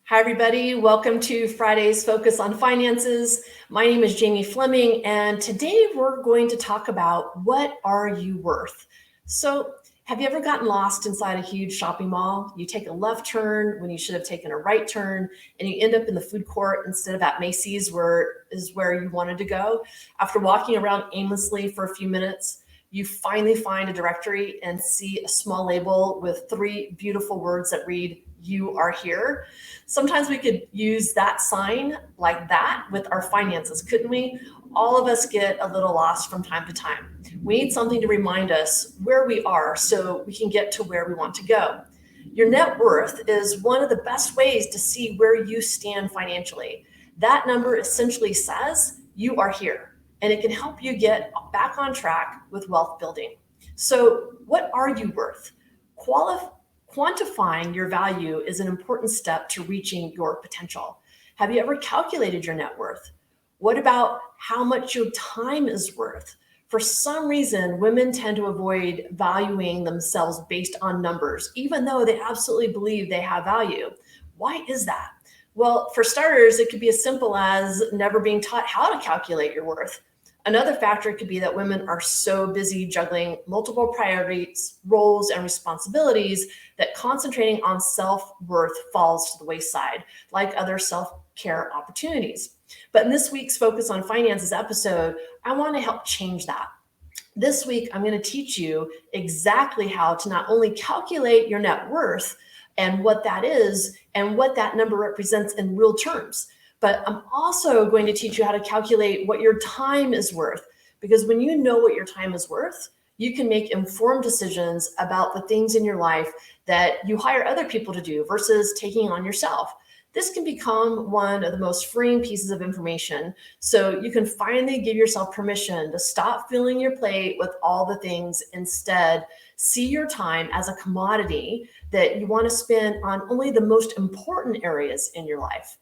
Hi, everybody. Welcome to Friday's Focus on Finances. My name is Jamie Fleming, and today we're going to talk about what are you worth? So, have you ever gotten lost inside a huge shopping mall? You take a left turn when you should have taken a right turn, and you end up in the food court instead of at Macy's, where you wanted to go. After walking around aimlessly for a few minutes, you finally find a directory and see a small label with three beautiful words that read, "You are here." Sometimes we could use that sign like that with our finances, couldn't we? All of us get a little lost from time to time. We need something to remind us where we are so we can get to where we want to go. Your net worth is one of the best ways to see where you stand financially. That number essentially says you are here, and it can help you get back on track with wealth building. So, what are you worth? Quantifying your value is an important step to reaching your potential. Have you ever calculated your net worth? What about how much your time is worth? For some reason, women tend to avoid valuing themselves based on numbers, even though they absolutely believe they have value. Why is that? Well, for starters, it could be as simple as never being taught how to calculate your worth. Another factor could be that women are so busy juggling multiple priorities, roles, and responsibilities that concentrating on self-worth falls to the wayside, like other self-care opportunities. But in this week's Focus on Finances episode, I want to help change that. This week, I'm going to teach you exactly how to not only calculate your net worth and what that is and what that number represents in real terms, but I'm also going to teach you how to calculate what your time is worth. Because when you know what your time is worth, you can make informed decisions about the things in your life that you hire other people to do versus taking on yourself. This can become one of the most freeing pieces of information. So you can finally give yourself permission to stop filling your plate with all the things. Instead, see your time as a commodity that you want to spend on only the most important areas in your life.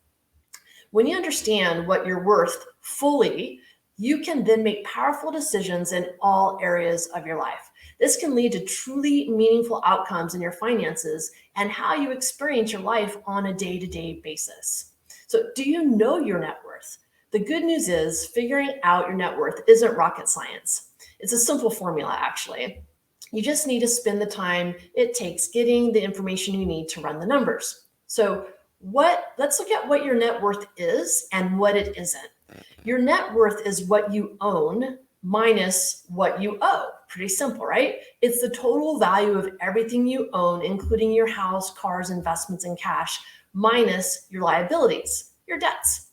When you understand what you're worth fully, you can then make powerful decisions in all areas of your life. This can lead to truly meaningful outcomes in your finances and how you experience your life on a day-to-day basis. So, do you know your net worth? The good news is figuring out your net worth isn't rocket science. It's a simple formula, actually. You just need to spend the time it takes getting the information you need to run the numbers. So, let's look at what your net worth is and what it isn't. Your net worth is what you own minus what you owe. Pretty simple, right? It's the total value of everything you own, including your house, cars, investments, and cash, minus your liabilities, your debts.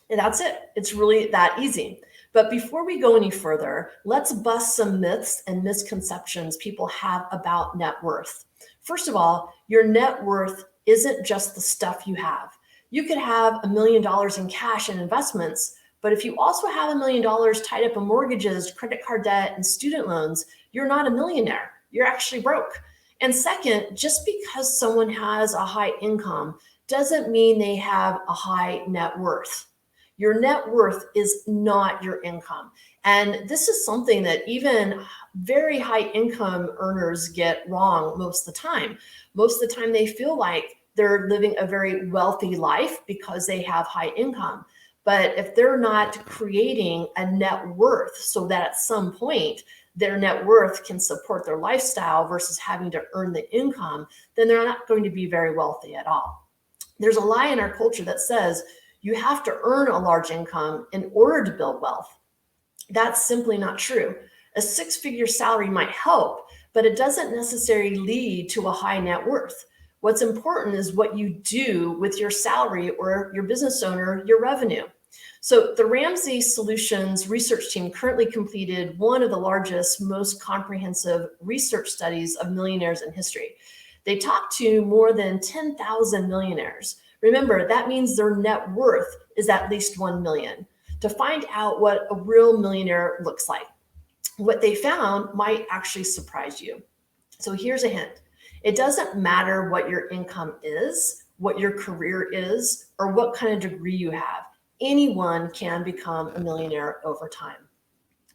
And that's it. It's really that easy. But before we go any further, let's bust some myths and misconceptions people have about net worth. First of all, your net worth isn't just the stuff you have. You could have $1 million in cash and investments, but if you also have $1 million tied up in mortgages, credit card debt, and student loans, you're not a millionaire. You're actually broke. And second, just because someone has a high income doesn't mean they have a high net worth. Your net worth is not your income. And this is something that even very high income earners get wrong most of the time. Most of the time, they feel like they're living a very wealthy life because they have high income. But if they're not creating a net worth so that at some point their net worth can support their lifestyle versus having to earn the income, then they're not going to be very wealthy at all. There's a lie in our culture that says you have to earn a large income in order to build wealth. That's simply not true. A six-figure salary might help, but it doesn't necessarily lead to a high net worth. What's important is what you do with your salary or your business owner, your revenue. So the Ramsey Solutions research team currently completed one of the largest, most comprehensive research studies of millionaires in history. They talked to more than 10,000 millionaires. Remember, that means their net worth is at least 1 million, to find out what a real millionaire looks like. What they found might actually surprise you. So here's a hint. It doesn't matter what your income is, what your career is, or what kind of degree you have. Anyone can become a millionaire over time.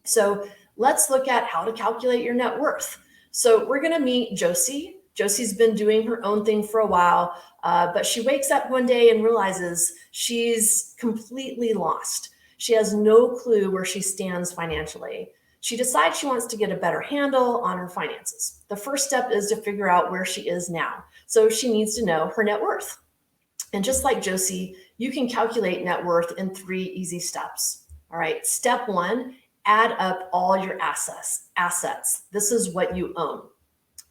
So let's look at how to calculate your net worth. So we're going to meet Josie. Josie's been doing her own thing for a while, but she wakes up one day and realizes she's completely lost. She has no clue where she stands financially. She decides she wants to get a better handle on her finances. The first step is to figure out where she is now. So she needs to know her net worth. And just like Josie, you can calculate net worth in 3 easy steps. All right. Step 1, add up all your assets. This is what you own.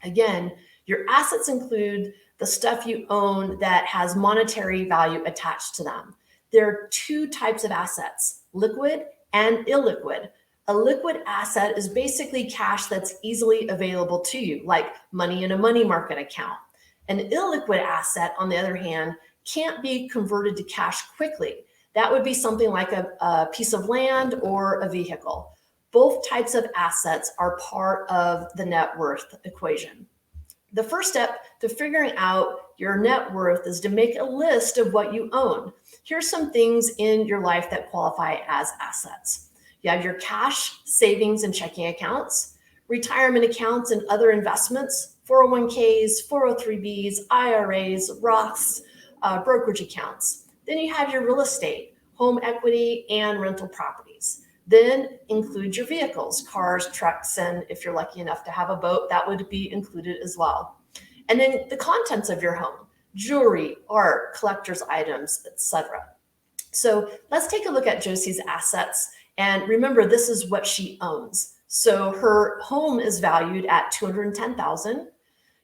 Again, your assets include the stuff you own that has monetary value attached to them. There are 2 types of assets, liquid and illiquid. A liquid asset is basically cash that's easily available to you, like money in a money market account. An illiquid asset, on the other hand, can't be converted to cash quickly. That would be something like a piece of land or a vehicle. Both types of assets are part of the net worth equation. The first step to figuring out your net worth is to make a list of what you own. Here's some things in your life that qualify as assets. You have your cash, savings, and checking accounts, retirement accounts and other investments, 401ks, 403bs, IRAs, Roths, brokerage accounts. Then you have your real estate, home equity, and rental properties. Then include your vehicles, cars, trucks, and if you're lucky enough to have a boat, that would be included as well. And then the contents of your home, jewelry, art, collector's items, etc. So let's take a look at Josie's assets. And remember, this is what she owns. So her home is valued at $210,000.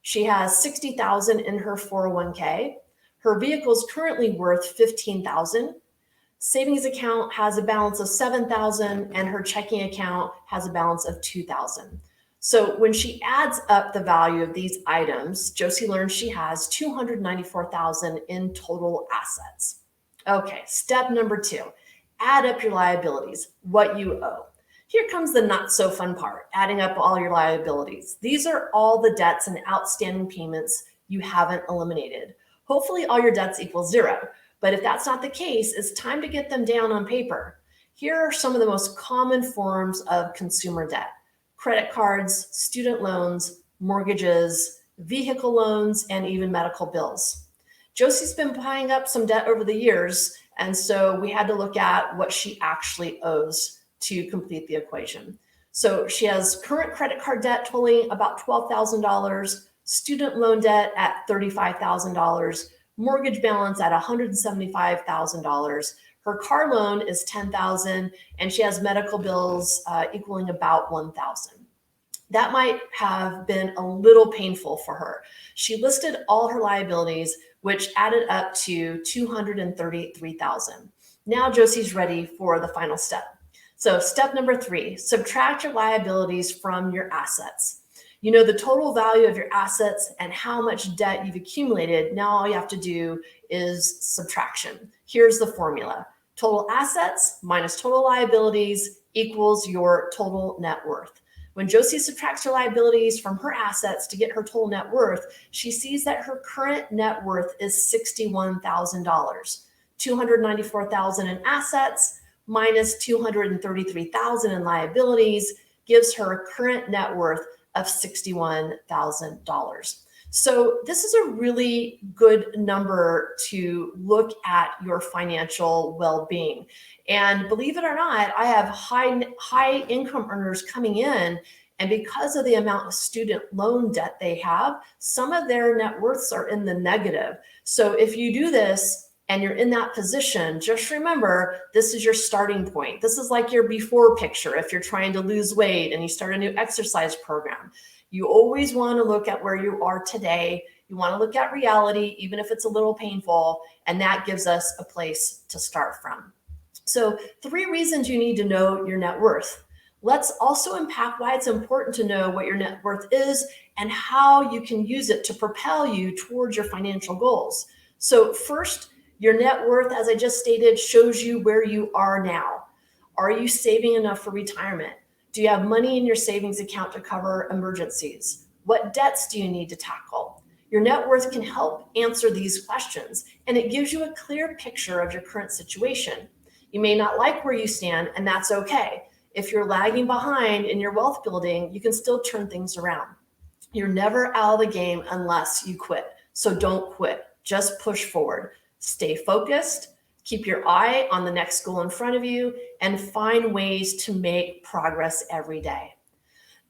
She has $60,000 in her 401k. Her vehicle is currently worth $15,000. Savings account has a balance of $7,000 and her checking account has a balance of $2,000. So when she adds up the value of these items, Josie learns she has $294,000 in total assets. Okay, step number 2, add up your liabilities, what you owe. Here comes the not so fun part, adding up all your liabilities. These are all the debts and outstanding payments you haven't eliminated. Hopefully all your debts equal 0. But if that's not the case, it's time to get them down on paper. Here are some of the most common forms of consumer debt: credit cards, student loans, mortgages, vehicle loans, and even medical bills. Josie's been piling up some debt over the years, and so we had to look at what she actually owes to complete the equation. So she has current credit card debt totaling about $12,000, student loan debt at $35,000, mortgage balance at $175,000. Her car loan is $10,000, and she has medical bills equaling about $1,000. That might have been a little painful for her. She listed all her liabilities, which added up to $233,000. Now Josie's ready for the final step. So step number 3, subtract your liabilities from your assets. You know the total value of your assets and how much debt you've accumulated. Now all you have to do is subtraction. Here's the formula. Total assets minus total liabilities equals your total net worth. When Josie subtracts her liabilities from her assets to get her total net worth, she sees that her current net worth is $61,000. $294,000 in assets minus $233,000 in liabilities gives her a current net worth of $61,000. So this is a really good number to look at your financial well-being. And believe it or not, I have high income earners coming in, and because of the amount of student loan debt they have, some of their net worths are in the negative. So if you do this and you're in that position, just remember, this is your starting point. This is like your before picture if you're trying to lose weight and you start a new exercise program. You always want to look at where you are today. You want to look at reality, even if it's a little painful, and that gives us a place to start from. So 3 reasons you need to know your net worth. Let's also unpack why it's important to know what your net worth is and how you can use it to propel you towards your financial goals. So first, your net worth, as I just stated, shows you where you are now. Are you saving enough for retirement? Do you have money in your savings account to cover emergencies? What debts do you need to tackle? Your net worth can help answer these questions, and it gives you a clear picture of your current situation. You may not like where you stand, and that's okay. If you're lagging behind in your wealth building, you can still turn things around. You're never out of the game unless you quit. So don't quit. Just push forward. Stay focused. Keep your eye on the next goal in front of you and find ways to make progress every day.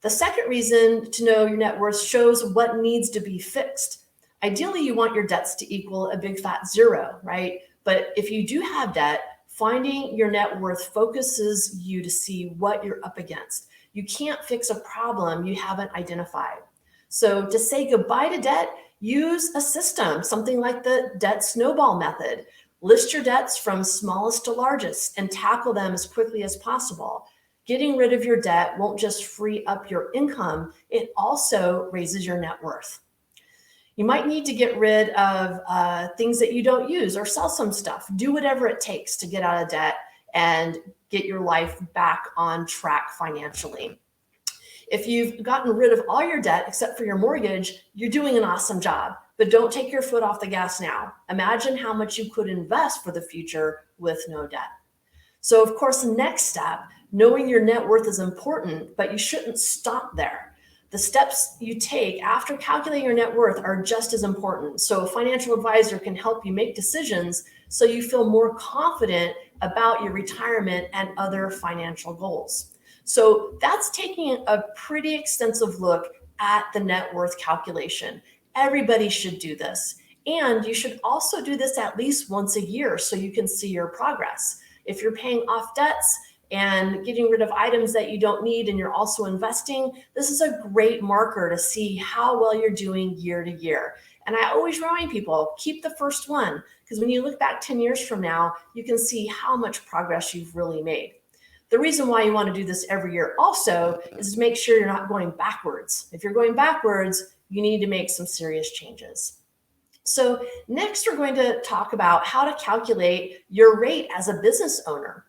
The second reason to know your net worth shows what needs to be fixed. Ideally, you want your debts to equal a big fat zero, right? But if you do have debt, finding your net worth focuses you to see what you're up against. You can't fix a problem you haven't identified. So to say goodbye to debt, use a system, something like the debt snowball method. List your debts from smallest to largest and tackle them as quickly as possible. Getting rid of your debt won't just free up your income, it also raises your net worth. You might need to get rid of things that you don't use or sell some stuff. Do whatever it takes to get out of debt and get your life back on track financially. If you've gotten rid of all your debt except for your mortgage, you're doing an awesome job. But don't take your foot off the gas now. Imagine how much you could invest for the future with no debt. So, of course, the next step, knowing your net worth is important, but you shouldn't stop there. The steps you take after calculating your net worth are just as important. So a financial advisor can help you make decisions so you feel more confident about your retirement and other financial goals. So that's taking a pretty extensive look at the net worth calculation. Everybody should do this. And you should also do this at least once a year so you can see your progress. If you're paying off debts and getting rid of items that you don't need and you're also investing, this is a great marker to see how well you're doing year to year. And I always remind people, keep the first one, because when you look back 10 years from now, you can see how much progress you've really made. The reason why you want to do this every year also is to make sure you're not going backwards. If you're going backwards, you need to make some serious changes. So next, we're going to talk about how to calculate your rate as a business owner.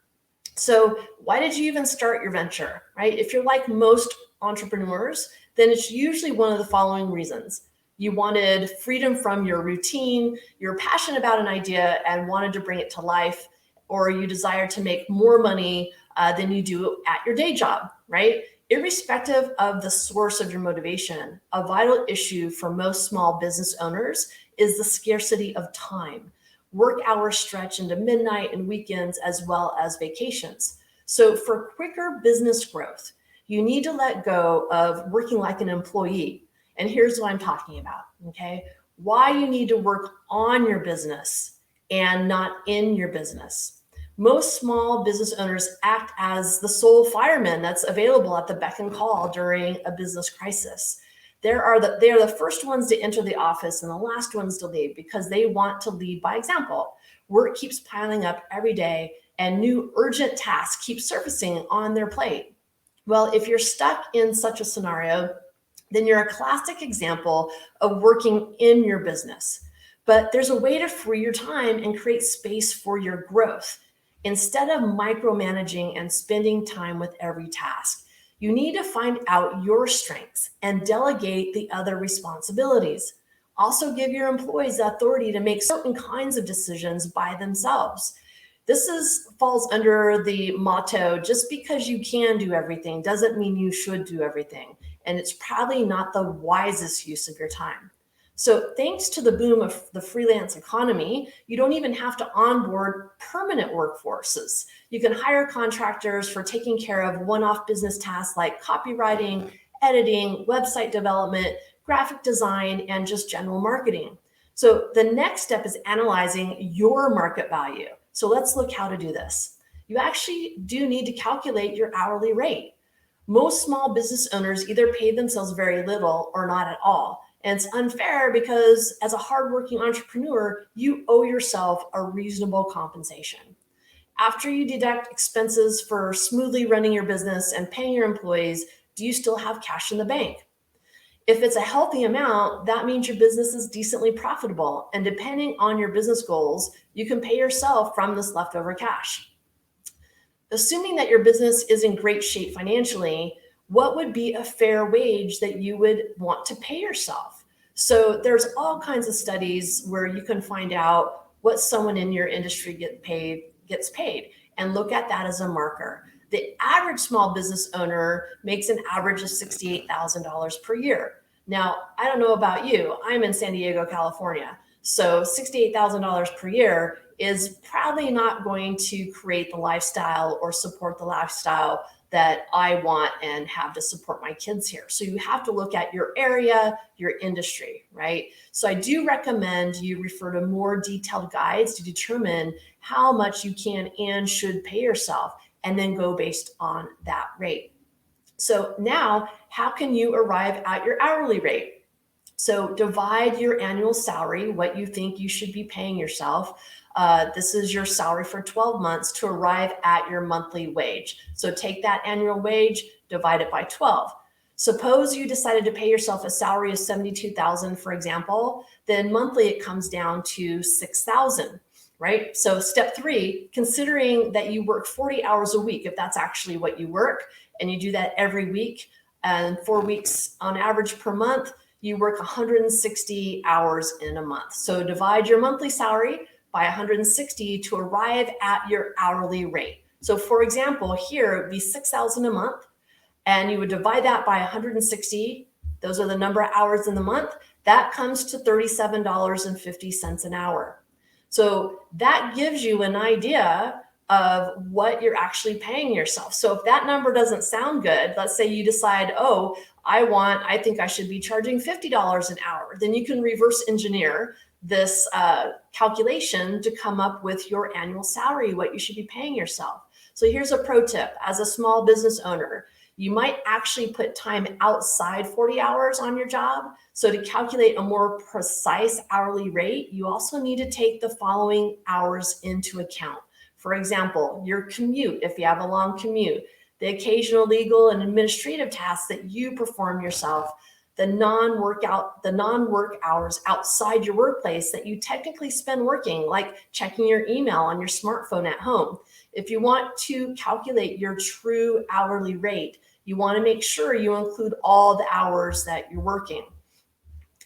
So why did you even start your venture, right? If you're like most entrepreneurs, then it's usually one of the following reasons. You wanted freedom from your routine, you're passionate about an idea and wanted to bring it to life, or you desire to make more money than you do at your day job, right? Irrespective of the source of your motivation, a vital issue for most small business owners is the scarcity of time. Work hours stretch into midnight and weekends as well as vacations. So for quicker business growth, you need to let go of working like an employee. And here's what I'm talking about, okay? Why you need to work on your business and not in your business. Most small business owners act as the sole fireman that's available at the beck and call during a business crisis. They are the first ones to enter the office and the last ones to leave because they want to lead by example. Work keeps piling up every day and new urgent tasks keep surfacing on their plate. Well, if you're stuck in such a scenario, then you're a classic example of working in your business. But there's a way to free your time and create space for your growth. Instead of micromanaging and spending time with every task, you need to find out your strengths and delegate the other responsibilities. Also give your employees the authority to make certain kinds of decisions by themselves. Falls under the motto, just because you can do everything doesn't mean you should do everything. And it's probably not the wisest use of your time. So thanks to the boom of the freelance economy, you don't even have to onboard permanent workforces. You can hire contractors for taking care of one-off business tasks like copywriting, editing, website development, graphic design, and just general marketing. So the next step is analyzing your market value. So let's look how to do this. You actually do need to calculate your hourly rate. Most small business owners either pay themselves very little or not at all. And it's unfair because as a hardworking entrepreneur, you owe yourself a reasonable compensation. After you deduct expenses for smoothly running your business and paying your employees, do you still have cash in the bank? If it's a healthy amount, that means your business is decently profitable. And depending on your business goals, you can pay yourself from this leftover cash. Assuming that your business is in great shape financially, what would be a fair wage that you would want to pay yourself? So there's all kinds of studies where you can find out what someone in your industry gets paid and look at that as a marker. The average small business owner makes an average of $68,000 per year. Now, I don't know about you. I'm in San Diego, California. So $68,000 per year is probably not going to create the lifestyle or support the lifestyle that I want and have to support my kids here. So you have to look at your area, your industry, right? So I do recommend you refer to more detailed guides to determine how much you can and should pay yourself, and then go based on that rate. So now, how can you arrive at your hourly rate? So divide your annual salary, what you think you should be paying yourself. This is your salary for 12 months to arrive at your monthly wage. So take that annual wage, divide it by 12. Suppose you decided to pay yourself a salary of 72,000, for example, then monthly it comes down to 6,000, right? So step 3, considering that you work 40 hours a week, if that's actually what you work, and you do that every week, and 4 weeks on average per month, you work 160 hours in a month. So divide your monthly salary by 160 to arrive at your hourly rate. So for example, here it would be 6,000 a month, and you would divide that by 160. Those are the number of hours in the month. That comes to $37.50 an hour. So that gives you an idea of what you're actually paying yourself. So if that number doesn't sound good, let's say you decide, oh, I think I should be charging $50 an hour, then you can reverse engineer this calculation to come up with your annual salary, what you should be paying yourself. So here's a pro tip. As a small business owner, you might actually put time outside 40 hours on your job. So to calculate a more precise hourly rate, you also need to take the following hours into account. For example, your commute, if you have a long commute, the occasional legal and administrative tasks that you perform yourself, the non-work hours outside your workplace that you technically spend working, like checking your email on your smartphone at home. If you want to calculate your true hourly rate, you want to make sure you include all the hours that you're working.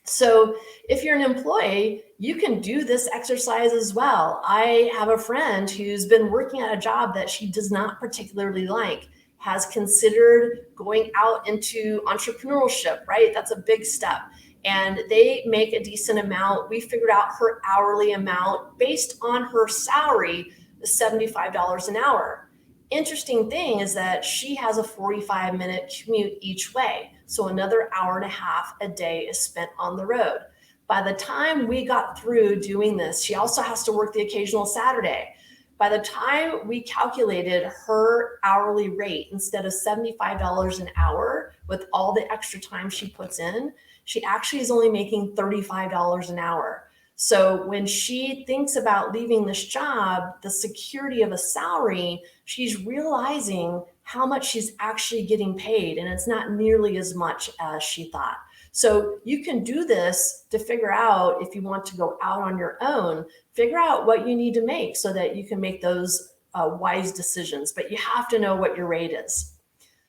So if you're an employee, you can do this exercise as well. I have a friend who's been working at a job that she does not particularly like, has considered going out into entrepreneurship, right? That's a big step. And they make a decent amount. We figured out her hourly amount based on her salary, $75 an hour. Interesting thing is that she has a 45-minute commute each way. So another hour and a half a day is spent on the road. By the time we got through doing this, she also has to work the occasional Saturday. By the time we calculated her hourly rate, instead of $75 an hour with all the extra time she puts in, she actually is only making $35 an hour. So when she thinks about leaving this job, the security of a salary, she's realizing how much she's actually getting paid, and it's not nearly as much as she thought. So you can do this to figure out, if you want to go out on your own, figure out what you need to make so that you can make those wise decisions, but you have to know what your rate is.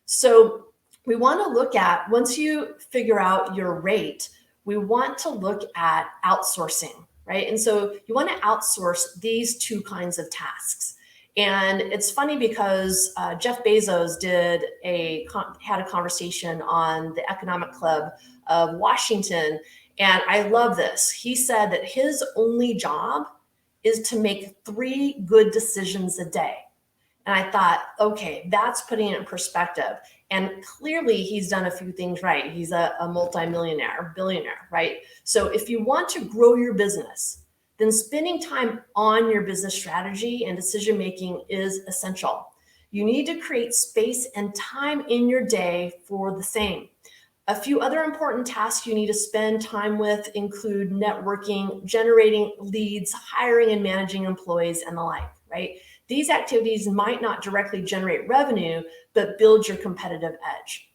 So we want to look at, once you figure out your rate, we want to look at outsourcing, right? And so you want to outsource these 2 kinds of tasks. And it's funny because Jeff Bezos had a conversation on the Economic Club of Washington. And I love this. He said that his only job is to make 3 good decisions a day. And I thought, okay, that's putting it in perspective. And clearly he's done a few things right. He's a multimillionaire, billionaire, right? So if you want to grow your business, then spending time on your business strategy and decision-making is essential. You need to create space and time in your day for the same. A few other important tasks you need to spend time with include networking, generating leads, hiring and managing employees, and the like, right? These activities might not directly generate revenue, but build your competitive edge.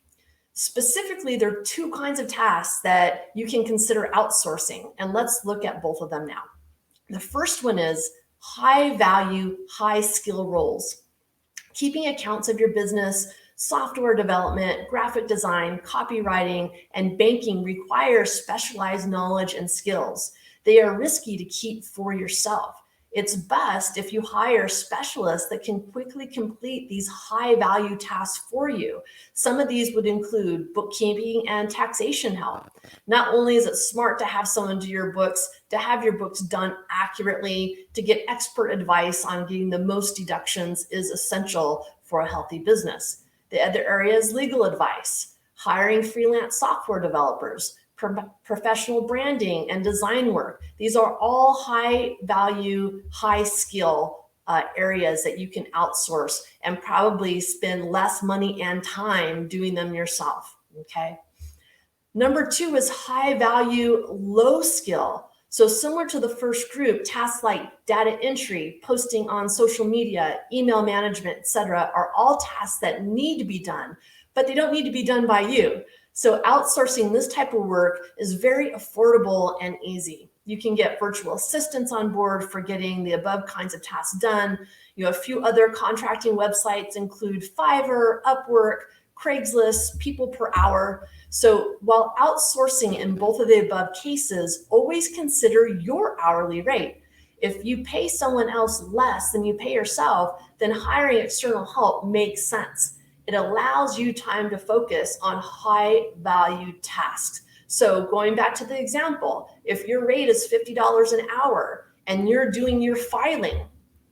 Specifically, there are 2 kinds of tasks that you can consider outsourcing, and let's look at both of them now. The first one is high value, high skill roles. Keeping accounts of your business, software development, graphic design, copywriting, and banking require specialized knowledge and skills. They are risky to keep for yourself. It's best if you hire specialists that can quickly complete these high value tasks for you. Some of these would include bookkeeping and taxation help. Not only is it smart to have someone do your books, to have your books done accurately, to get expert advice on getting the most deductions is essential for a healthy business. The other area is legal advice, hiring freelance software developers, professional branding and design work. These are all high value, high skill areas that you can outsource and probably spend less money and time doing them yourself, okay? Number 2 is high value, low skill. So similar to the first group, tasks like data entry, posting on social media, email management, etc., are all tasks that need to be done, but they don't need to be done by you. So outsourcing this type of work is very affordable and easy. You can get virtual assistants on board for getting the above kinds of tasks done. A few other contracting websites include Fiverr, Upwork, Craigslist, People Per Hour. So while outsourcing in both of the above cases, always consider your hourly rate. If you pay someone else less than you pay yourself, then hiring external help makes sense. It allows you time to focus on high value tasks. So going back to the example, if your rate is $50 an hour and you're doing your filing,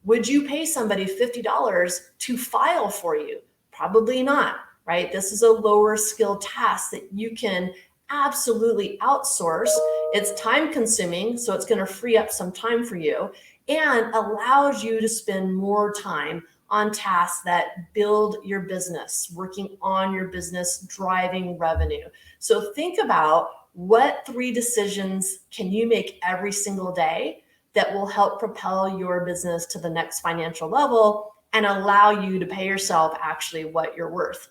would you pay somebody $50 to file for you? Probably not, right? This is a lower skill task that you can absolutely outsource. It's time consuming, so it's going to free up some time for you and allows you to spend more time on tasks that build your business, working on your business, driving revenue. So think about what 3 decisions can you make every single day that will help propel your business to the next financial level and allow you to pay yourself actually what you're worth.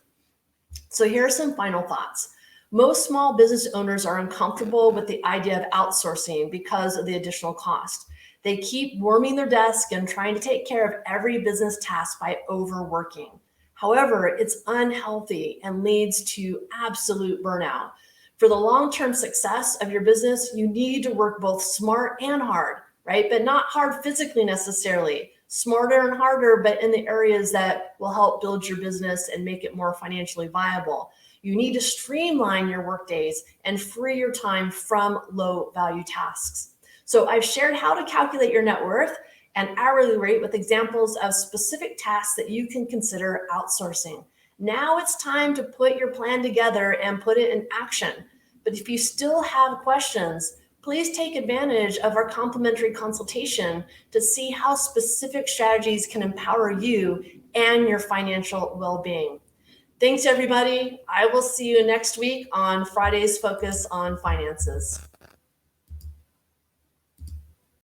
So here are some final thoughts. Most small business owners are uncomfortable with the idea of outsourcing because of the additional cost. They keep warming their desk and trying to take care of every business task by overworking. However, it's unhealthy and leads to absolute burnout. For the long-term success of your business, you need to work both smart and hard, right? But not hard physically necessarily. Smarter and harder, but in the areas that will help build your business and make it more financially viable. You need to streamline your work days and free your time from low value tasks. So I've shared how to calculate your net worth and hourly rate with examples of specific tasks that you can consider outsourcing. Now it's time to put your plan together and put it in action. But if you still have questions, please take advantage of our complimentary consultation to see how specific strategies can empower you and your financial well-being. Thanks, everybody. I will see you next week on Friday's Focus on Finances.